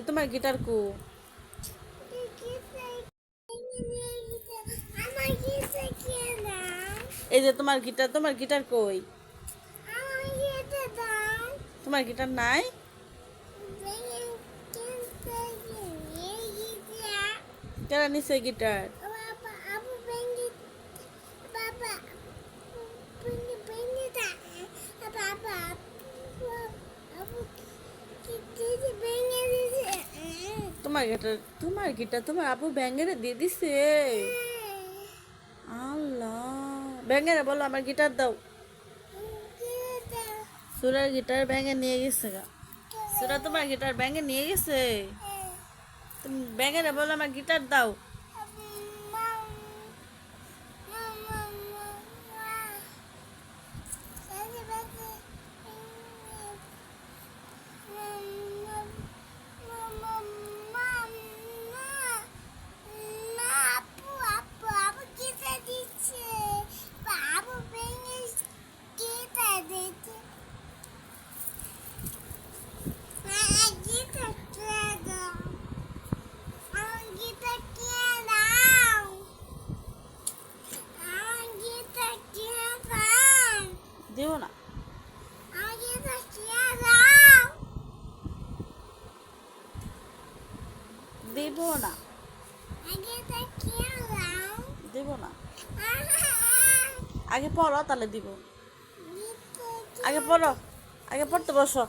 তোমার গিটার কো? এই যে তোমার গিটার কই? তোমার গিটার নাই? কেরা নিছে গিটার? তোমার গিটার তোমার আপু ব্যাঙেরে দিয়ে দিছে। আল্লাহ, ব্যাঙেরে বলো আমার গিটার দাও। সুরার গিটার ব্যাঙে নিয়ে গেছে গা। সুরা তোমার গিটার ব্যাঙে নিয়ে গেছে। তুমি ব্যাঙেরে বলো আমার গিটার দাও। দিব না, দিব না, দিব না। আগে পড়ো তাহলে দিব। আগে পড়ো, আগে পড়তে বসো।